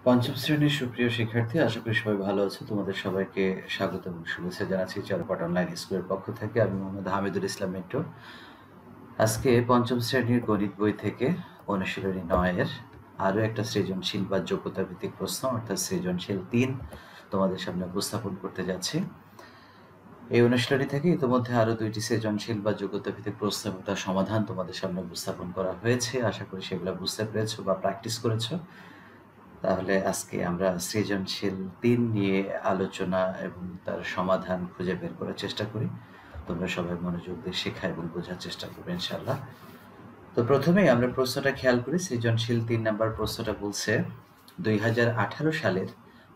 পঞ্চম শ্রেণীর সুপ্রিয় শিক্ষার্থী, আশা করি সবাই ভালো আছো। তোমাদের সবাইকে স্বাগত এবং শুভেচ্ছা জানাচ্ছি চারুপাঠ অনলাইন স্কুলের পক্ষ থেকে। আমি মোহাম্মদ হামিদুল ইসলাম মিন্টু। আজকে পঞ্চম শ্রেণীর গণিত বই থেকে অনুশীলনী ৯ এর আরও একটা সৃজনশীল বা যোগ্যতা ভিত্তিক প্রশ্ন অর্থাৎ সৃজনশীল ৩ তোমাদের সামনে উপস্থাপন করতে যাচ্ছি। এই অনুশীলনী থেকে ইতিমধ্যে আরও ২টি সৃজনশীল বা যোগ্যতা ভিত্তিক প্রশ্ন এবং তার সমাধান তোমাদের সামনে উপস্থাপন করা হয়েছে। আশা করি সেগুলো বুঝতে পেরেছো বা প্র্যাকটিস করেছো। তাহলে আজকে আমরা সৃজনশীল ৩ নিয়ে আলোচনা এবং তার সমাধান খুঁজে বের করার চেষ্টা করি। তোমরা সবাই মনোযোগ দিয়ে শেখা এবং বোঝার চেষ্টা করবে ইনশাআল্লাহ। তো প্রথমেই আমরা প্রশ্নটা খেয়াল করি। সৃজনশীল ৩ নাম্বার প্রশ্নটা বলছে ২০১৮ সালের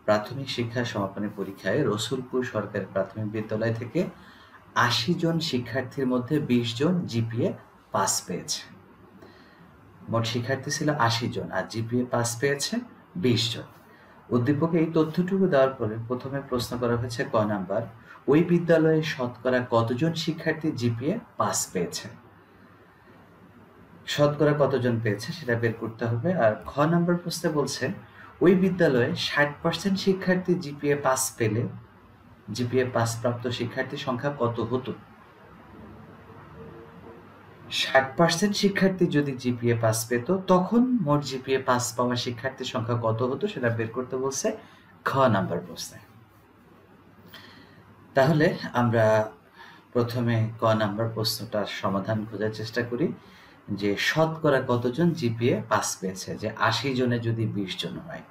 প্রাথমিক শিক্ষা সমাপনী পরীক্ষায় রসুলপুর সরকারি প্রাথমিক বিদ্যালয় থেকে ৮০ জন শিক্ষার্থীর মধ্যে ২০ জন জিপিএ পাস পেয়েছে। মোট শিক্ষার্থী ছিল ৮০ জন আর জিপিএ পাস পেয়েছে ২০ জন। উদ্দীপকে এই তথ্যটুকু দেওয়ার পরে প্রথমে প্রশ্ন করা হয়েছে ক নাম্বার, ওই বিদ্যালয়ে শতকরা কতজন শিক্ষার্থী জিপিএ পাস পেয়েছে। শতকরা কতজন পেয়েছে সেটা বের করতে হবে। আর খ নাম্বার প্রশ্নে বলছে ওই বিদ্যালয়ে ৬০% শিক্ষার্থী জিপিএ পাস পেলে জিপিএ পাস প্রাপ্ত শিক্ষার্থীর সংখ্যা কত হতো। ৬০% শিক্ষার্থী যদি জিপিএ পাস পেত তখন মোট জিপিএ পাস পাওয়া শিক্ষার্থীর সংখ্যা কত হতো সেটা বের করতে বলছে খ নাম্বার প্রশ্নে। তাহলে আমরা প্রথমে ক নাম্বার প্রশ্নটার সমাধান খোঁজার চেষ্টা করি যে শতকরা কতজন জিপিএ পাস পেয়েছে, যে ৮০ জনে যদি ২০ জন হয়।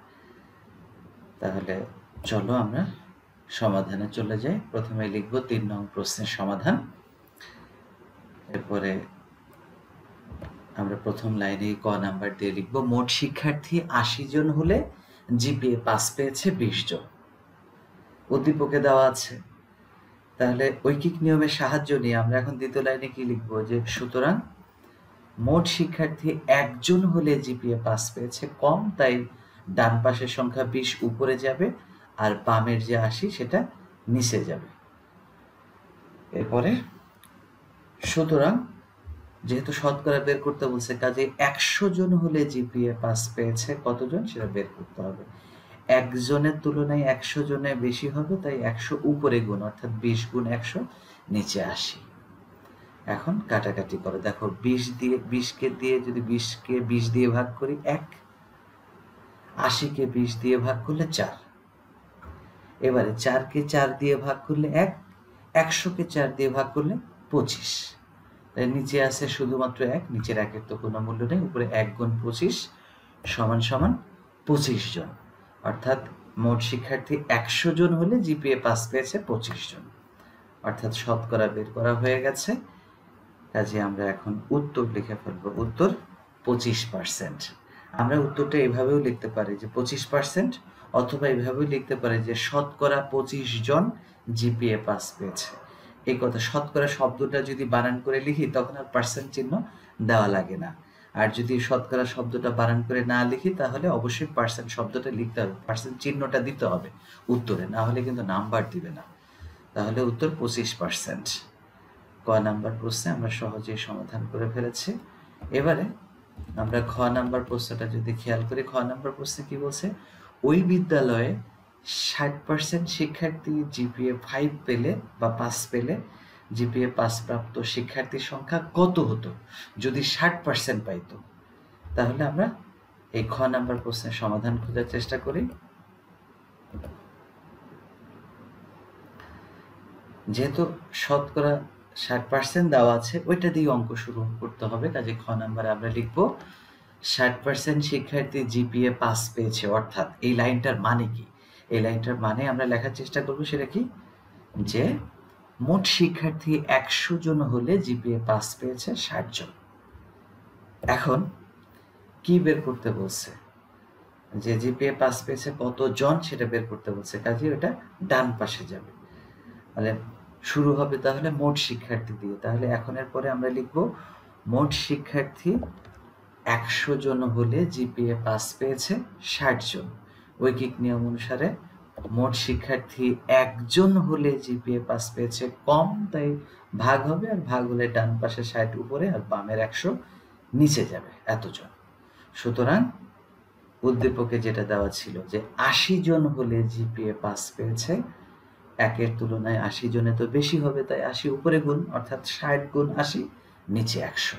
তাহলে চলো আমরা সমাধানে চলে যাই। প্রথমে লিখব ৩ নং প্রশ্নের সমাধান। এরপরে আমরা প্রথম লাইনে ক নাম্বার দিয়ে লিখব মোট শিক্ষার্থী ৮০ জন হলে জিপিএ পাস পেয়েছে ২০ জন। উদ্দীপকে দেওয়া আছে। তাহলে ঐকিক নিয়মের সাহায্য নিয়ে আমরা এখন দ্বিতীয় লাইনে কি লিখব, যে সুতরাং মোট শিক্ষার্থী একজন হলে জিপিএ পাস পেয়েছে কম, তাই ডান পাশের সংখ্যা ২০ উপরে যাবে আর বামের যে ৮০ সেটা নিচে যাবে। এরপরে সুতরাং যেহেতু শতকরা বের করতে বলছে, কাজে ১০০ জন হলে জিপিএ পাস পেয়েছে কতজন সেটা বের করতে হবে। একজনের তুলনায় ১০০ জনে বেশি হবে, তাই ১০০ উপরে গুণ অর্থাৎ ২০ গুণ ১০০ নিচে ৮০। এখন কাটাকাটি করো। দেখো ২০কে দিয়ে যদি ২০কে ২০ দিয়ে ভাগ করি ১, ৮০কে ২০ দিয়ে ভাগ করলে ৪, এবারে ৪কে ৪ দিয়ে ভাগ করলে ১, ১০০কে ৪ দিয়ে ভাগ করলে ২৫। তাই নিচে আছে শুধুমাত্র ১, নিচের ১-এর তো কোনো মূল্য নেই, উপরে ১ গুণ ২৫ সমান সমান ২৫ জন। অর্থাৎ মোট শিক্ষার্থী ১০০ জন হলে জিপিএ পাস পেয়েছে ২৫ জন। অর্থাৎ শতকরা বের করা হয়ে গেছে। কাজে আমরা এখন উত্তর লিখে ফেলবো। উত্তর ২৫%। আমরা উত্তরটা এভাবেও লিখতে পারি যে ২৫%, অথবা এভাবেও লিখতে পারি যে শতকরা ২৫ জন জিপিএ পাস পেয়েছে। এই কথা শতকরা শব্দটা যদি বানান করে লিখি তখন আর পার্সেন্ট চিহ্ন দেওয়া লাগে না। আর যদি শতকরা শব্দটা বানান করে না লিখি তাহলে অবশ্যই পার্সেন্ট শব্দটা লিখতে হবে, পার্সেন্ট চিহ্নটা দিতে হবে উত্তরে, না হলে কিন্তু নাম্বার দিবে না। তাহলে উত্তর ২৫%। ক নাম্বার প্রশ্নে আমরা সহজেই সমাধান করে ফেলেছি। এবারে আমরা খ নাম্বার প্রশ্নটা যদি খেয়াল করি, খ নাম্বার প্রশ্নে কি বলছে, ওই বিদ্যালয়ে ৬০% শিক্ষার্থী জিপিএ ৫ পেলে বা পাস পেলে জিপিএ পাস প্রাপ্ত শিক্ষার্থীর সংখ্যা কত হতো যদি ৬০% পাইতো। তাহলে আমরা এই খ নাম্বার প্রশ্নের সমাধান খোঁজার চেষ্টা করি। যেহেতু শতকরা ৬০% দেওয়া আছে ওইটা দিয়ে অঙ্ক শুরু করতে হবে, কাজে খ নাম্বারে আমরা লিখব ৬০% শিক্ষার্থী জিপিএ পাস পেয়েছে। অর্থাৎ এই লাইনটার মানে কি, এই লাইনটার মানে আমরা লেখার চেষ্টা করব সেটা কি, যে মোট শিক্ষার্থী ১০০ জন হলে জিপিএ পাস পেয়েছে ৬০ জন। এখন কি বের করতে বলছে, যে জিপিএ পাস পেয়েছে কতজন সেটা বের করতে বলছে, কাজে ওটা ডান পাশে যাবে। তাহলে শুরু হবে তাহলে মোট শিক্ষার্থী দিয়ে। তাহলে এখন এর পরে আমরা লিখব মোট শিক্ষার্থী ১০০ জন হলে জিপিএ পাস পেয়েছে ৬০ জন। ঐকিক নিয়ম অনুসারে মোট শিক্ষার্থী একজন হলে জিপিএ পাস পেয়েছে কম, তাই ভাগ হবে, আর ভাগ হলে ডান পাশে ৬০ উপরে আর বামের ১০০ নিচে যাবে, এতজন। সুতরাং উদ্দীপকে যেটা দেওয়া ছিল যে 80 জন হলে জিপিএ পাস পেয়েছে, 1 এর তুলনায় 80 জনে তো বেশি হবে, তাই 80 উপরে গুণ, অর্থাৎ 60 গুণ 80 নিচে 100।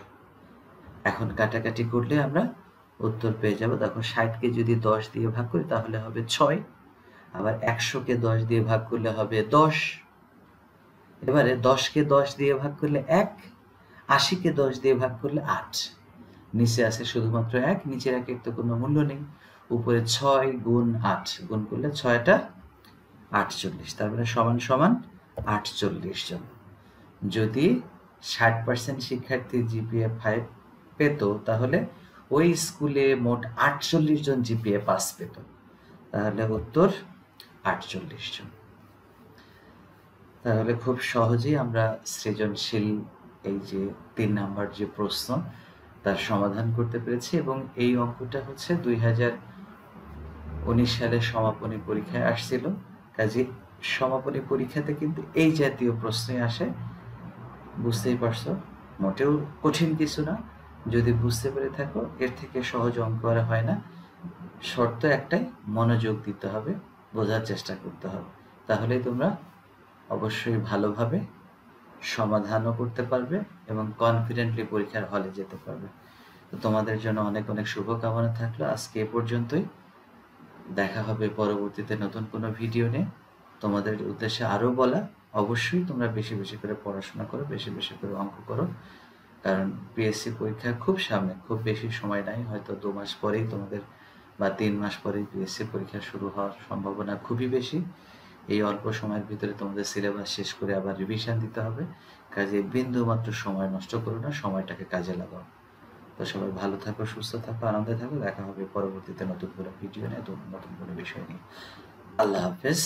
এখন কাটাকাটি করলে আমরা উত্তর পেয়ে যাব। দেখো 60কে যদি 10 দিয়ে ভাগ করি তাহলে হবে 6, আবার 100কে 10 দিয়ে ভাগ করলে হবে 10, এবারে 10কে 10 দিয়ে ভাগ করলে 1, 80কে 10 দিয়ে ভাগ করলে 8, নিচে আছে শুধুমাত্র 1, নিচের 1-এর তো কোনো মূল্য নেই, উপরে 6 গুণ 8 গুণ করলে 6টা 48, তার মানে সমান সমান 48 জন। যদি 60% শিক্ষার্থী জিপিএ 5 পেত তাহলে ওই স্কুলে মোট 48 জন জিপিএ পাস পেত, তাহলে উত্তর 48 জন। তাহলে খুব সহজেই আমরা সৃজনশীল এই যে 3 নাম্বার যে প্রশ্ন তার সমাধান করতে পেরেছি, এবং এই অঙ্কটা হচ্ছে 2019 সালে সমাপনী পরীক্ষায় আসছিল। কাজে সমাপনী পরীক্ষাতে কিন্তু এই জাতীয় প্রশ্নই আসে, বুঝতেই পারছো, মোটেও কঠিন কিছু না। যদি বুঝতে পেরে থাকো, এর থেকে সহজ অঙ্ক আর হয় না। শর্ত একটাই, মনোযোগ দিতে হবে, বোঝার চেষ্টা করতে হবে, তাহলেই তোমরা অবশ্যই ভালোভাবে সমাধানও করতে পারবে এবং কনফিডেন্টলি পরীক্ষার হলে যেতে পারবে। তো তোমাদের জন্য অনেক অনেক শুভকামনা থাকলো। আজকে এ পর্যন্তই, দেখা হবে পরবর্তীতে নতুন কোনো ভিডিও নিয়ে। তোমাদের উদ্দেশ্যে আরও বলা, অবশ্যই তোমরা বেশি বেশি করে পড়াশোনা করো, বেশি বেশি করে অঙ্ক করো, কারণ পিএসসি পরীক্ষা খুব সামনে, খুব বেশি সময় নাই, হয়তো 2 মাস পরেই তোমাদের বা 3 মাস পরেই পিএসসি পরীক্ষা শুরু হওয়ার সম্ভাবনা খুবই বেশি। এই অল্প সময়ের ভিতরে তোমাদের সিলেবাস শেষ করে আবার রিভিশন দিতে হবে, কাজে বিন্দু মাত্র সময় নষ্ট করো না, সময়টাকে কাজে লাগাও। তো সবাই ভালো থাকো, সুস্থ থাকো, আনন্দে থাকো। দেখা হবে পরবর্তীতে নতুন কোনো ভিডিও নিয়ে, নতুন কোনো বিষয় নিয়ে। আল্লাহ হাফেজ।